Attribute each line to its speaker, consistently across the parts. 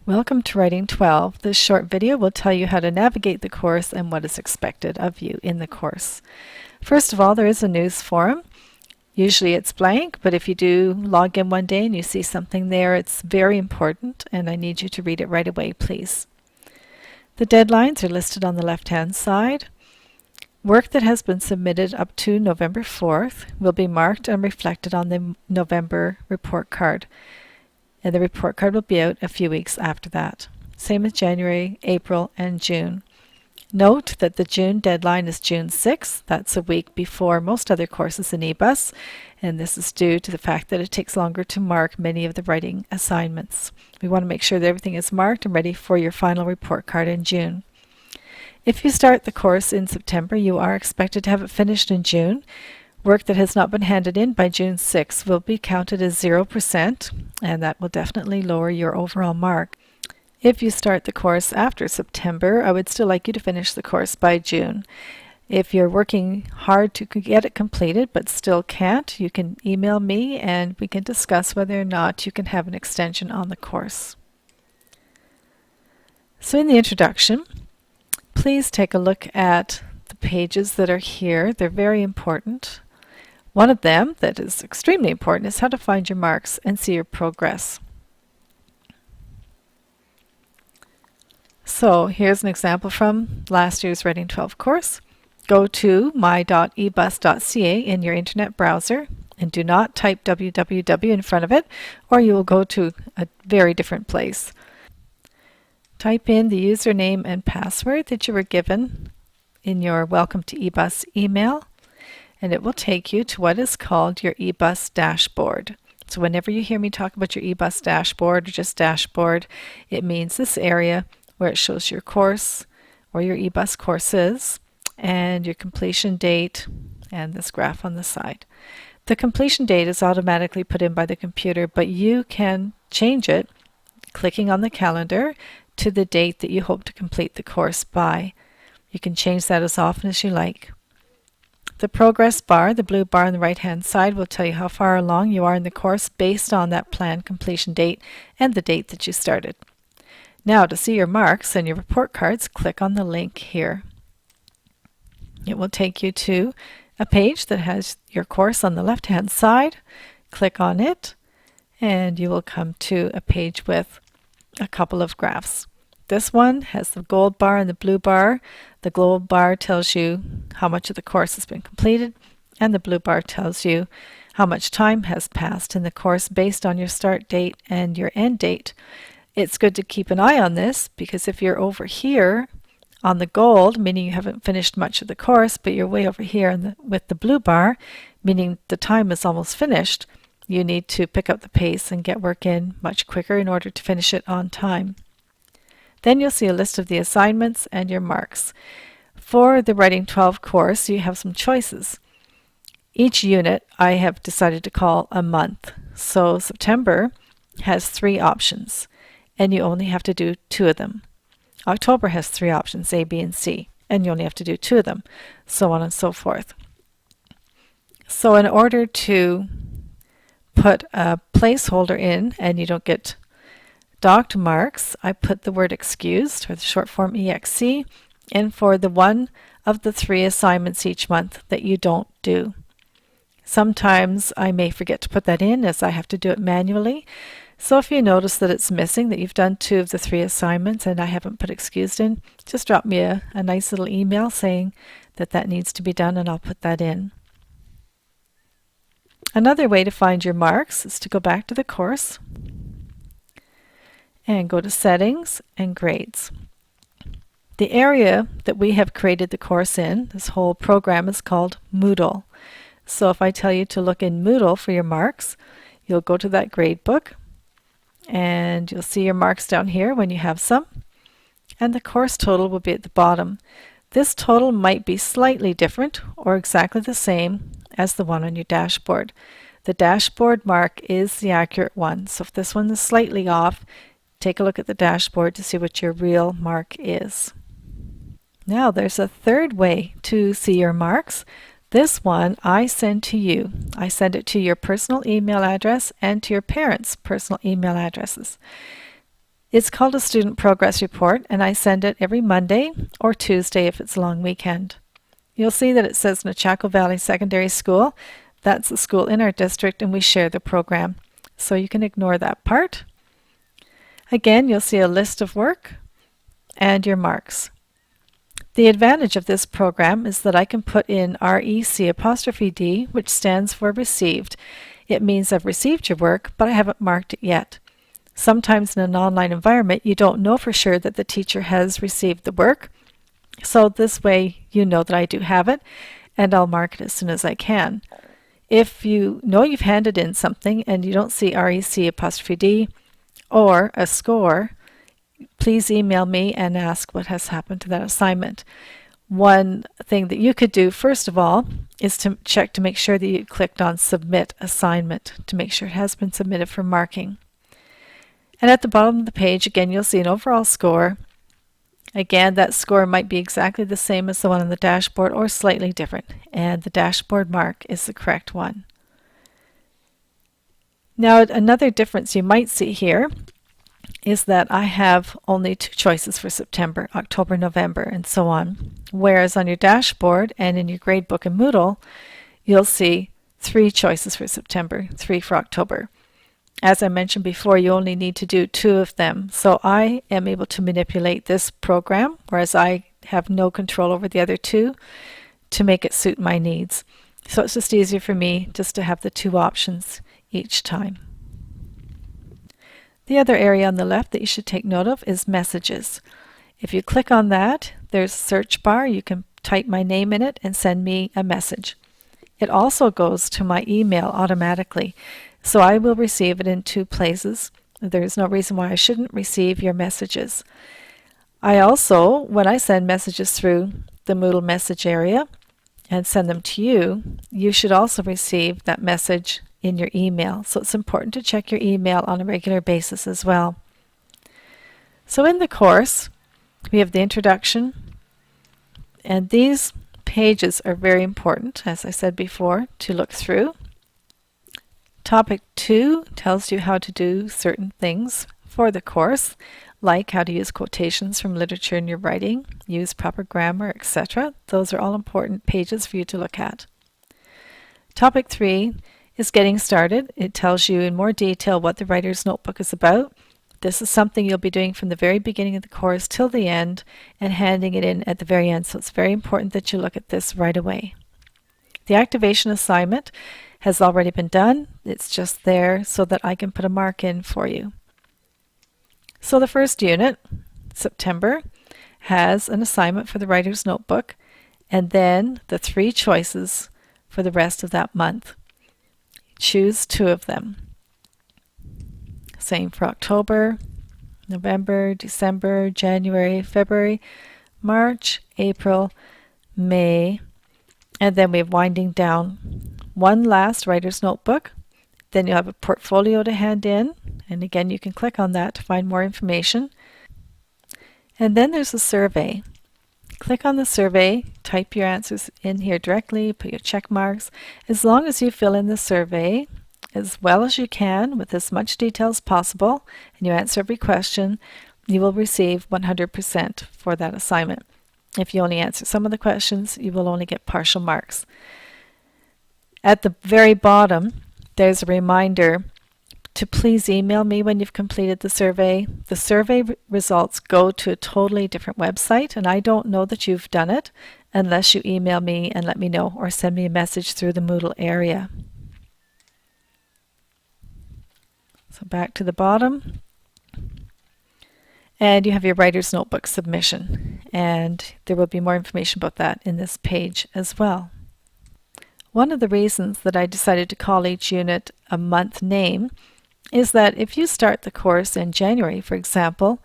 Speaker 1: Welcome to Writing 12. This short video will tell you how to navigate the course and what is expected of you in the course. First of all, there is a news forum. Usually it's blank, but if you do log in one day and you see something there, it's very important and I need you to read it right away, please. The deadlines are listed on the left-hand side. Work that has been submitted up to November 4th will be marked and reflected on the November report card. And the report card will be out a few weeks after that. Same as January, April, and June. Note that the June deadline is June 6th. That's a week before most other courses in eBus, and this is due to the fact that it takes longer to mark many of the writing assignments. We want to make sure that everything is marked and ready for your final report card in June. If you start the course in September, you are expected to have it finished in June. Work that has not been handed in by June 6th will be counted as 0%, and that will definitely lower your overall mark. If you start the course after September, I would still like you to finish the course by June. If you're working hard to get it completed but still can't, you can email me and we can discuss whether or not you can have an extension on the course. So in the introduction, please take a look at the pages that are here. They're very important. One of them that is extremely important is how to find your marks and see your progress. So here's an example from last year's Writing 12 course. Go to my.ebus.ca in your internet browser and do not type www in front of it or you will go to a very different place. Type in the username and password that you were given in your Welcome to eBus email, and it will take you to what is called your eBus dashboard. So whenever you hear me talk about your eBus dashboard or just dashboard, it means this area where it shows your course or your eBus courses and your completion date and this graph on the side. The completion date is automatically put in by the computer, but you can change it clicking on the calendar to the date that you hope to complete the course by. You can change that as often as you like. The progress bar, the blue bar on the right hand side, will tell you how far along you are in the course based on that planned completion date and the date that you started. Now to see your marks and your report cards, click on the link here. It will take you to a page that has your course on the left hand side. Click on it and you will come to a page with a couple of graphs. This one has the gold bar and the blue bar. The gold bar tells you how much of the course has been completed, and the blue bar tells you how much time has passed in the course based on your start date and your end date. It's good to keep an eye on this because if you're over here on the gold, meaning you haven't finished much of the course, but you're way over here with the blue bar, meaning the time is almost finished, you need to pick up the pace and get work in much quicker in order to finish it on time. Then you'll see a list of the assignments and your marks. For the Writing 12 course, you have some choices. Each unit I have decided to call a month. So September has 3 options, and you only have to do 2 of them. October has 3 options, A, B, and C, and you only have to do 2 of them, so on and so forth. So in order to put a placeholder in and you don't get docked marks, I put the word excused, or the short form EXC, in for the one of the 3 assignments each month that you don't do. Sometimes I may forget to put that in as I have to do it manually. So if you notice that it's missing, that you've done 2 of the 3 assignments and I haven't put excused in, just drop me a nice little email saying that that needs to be done and I'll put that in. Another way to find your marks is to go back to the course and go to Settings and Grades. The area that we have created the course in, this whole program, is called Moodle. So if I tell you to look in Moodle for your marks, you'll go to that grade book and you'll see your marks down here when you have some, and the course total will be at the bottom. This total might be slightly different or exactly the same as the one on your dashboard. The dashboard mark is the accurate one, so if this one is slightly off, take a look at the dashboard to see what your real mark is. Now there's a third way to see your marks. This one I send to you. I send it to your personal email address and to your parents' personal email addresses. It's called a Student Progress Report, and I send it every Monday or Tuesday if it's a long weekend. You'll see that it says Nechako Valley Secondary School. That's the school in our district, and we share the program. So you can ignore that part. Again, you'll see a list of work and your marks. The advantage of this program is that I can put in REC''D, which stands for received. It means I've received your work, but I haven't marked it yet. Sometimes in an online environment, you don't know for sure that the teacher has received the work. So this way, you know that I do have it, and I'll mark it as soon as I can. If you know you've handed in something and you don't see REC''D or a score, please email me and ask what has happened to that assignment. One thing that you could do, first of all, is to check to make sure that you clicked on Submit Assignment to make sure it has been submitted for marking. And at the bottom of the page, again, you'll see an overall score. Again, that score might be exactly the same as the one on the dashboard or slightly different, and the dashboard mark is the correct one. Now, another difference you might see here is that I have only 2 choices for September, October, November, and so on. Whereas on your dashboard and in your gradebook in Moodle, you'll see 3 choices for September, 3 for October. As I mentioned before, you only need to do 2 of them. So I am able to manipulate this program, whereas I have no control over the other 2, to make it suit my needs. So it's just easier for me just to have the 2 options each time. The other area on the left that you should take note of is messages. If you click on that, there's a search bar. You can type my name in it and send me a message. It also goes to my email automatically, so I will receive it in 2 places. There's no reason why I shouldn't receive your messages. I also, when I send messages through the Moodle message area and send them to you, you should also receive that message in your email. So it's important to check your email on a regular basis as well. So in the course, we have the introduction, and these pages are very important, as I said before, to look through. Topic 2 tells you how to do certain things for the course, like how to use quotations from literature in your writing, use proper grammar, etc. Those are all important pages for you to look at. Topic 3 is getting started. It tells you in more detail what the Writer's Notebook is about. This is something you'll be doing from the very beginning of the course till the end and handing it in at the very end. So it's very important that you look at this right away. The activation assignment has already been done. It's just there so that I can put a mark in for you. So the first unit, September, has an assignment for the Writer's Notebook and then the 3 choices for the rest of that month. Choose 2 of them. Same for October, November, December, January, February, March, April, May, and then we have winding down. One last Writer's Notebook. Then you'll have a portfolio to hand in, and again you can click on that to find more information. And then there's a survey. Click on the survey, type your answers in here directly, put your check marks. As long as you fill in the survey as well as you can with as much detail as possible and you answer every question, you will receive 100% for that assignment. If you only answer some of the questions, you will only get partial marks. At the very bottom, there's a reminder to please email me when you've completed the survey. The survey results go to a totally different website, and I don't know that you've done it unless you email me and let me know or send me a message through the Moodle area. So back to the bottom, and you have your Writer's Notebook submission, and there will be more information about that in this page as well. One of the reasons that I decided to call each unit a month name is that if you start the course in January, for example,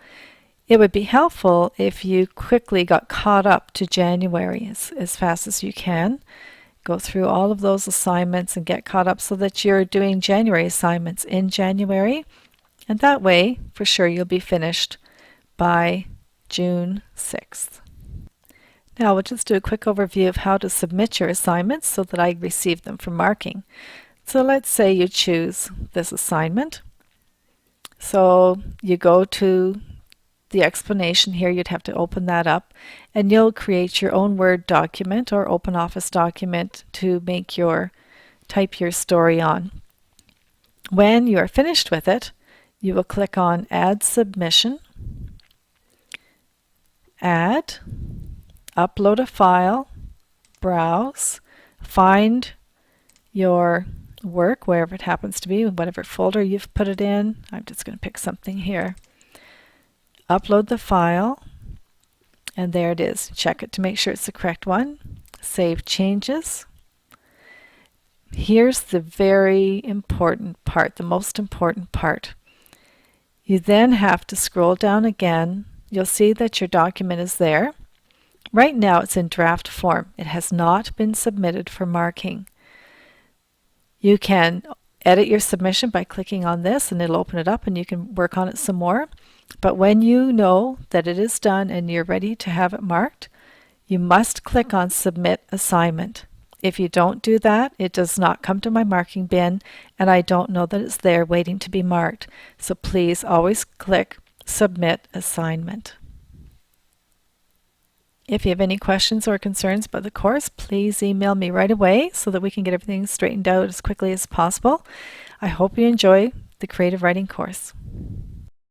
Speaker 1: it would be helpful if you quickly got caught up to January as fast as you can. Go through all of those assignments and get caught up so that you're doing January assignments in January. And that way, for sure, you'll be finished by June 6th. Now we'll just do a quick overview of how to submit your assignments so that I receive them for marking. So let's say you choose this assignment. So you go to the explanation here, you'd have to open that up, and you'll create your own Word document or OpenOffice document to type your story on. When you are finished with it, you will click on Add Submission, Add, upload a file, browse, find your work wherever it happens to be, whatever folder you've put it in. I'm just going to pick something here. Upload the file, and there it is. Check it to make sure it's the correct one. Save changes. Here's the very important part, the most important part. You then have to scroll down again. You'll see that your document is there. Right now it's in draft form. It has not been submitted for marking. You can edit your submission by clicking on this, and it'll open it up and you can work on it some more. But when you know that it is done and you're ready to have it marked, you must click on Submit Assignment. If you don't do that, it does not come to my marking bin, and I don't know that it's there waiting to be marked. So please always click Submit Assignment. If you have any questions or concerns about the course, please email me right away so that we can get everything straightened out as quickly as possible. I hope you enjoy the Creative Writing course.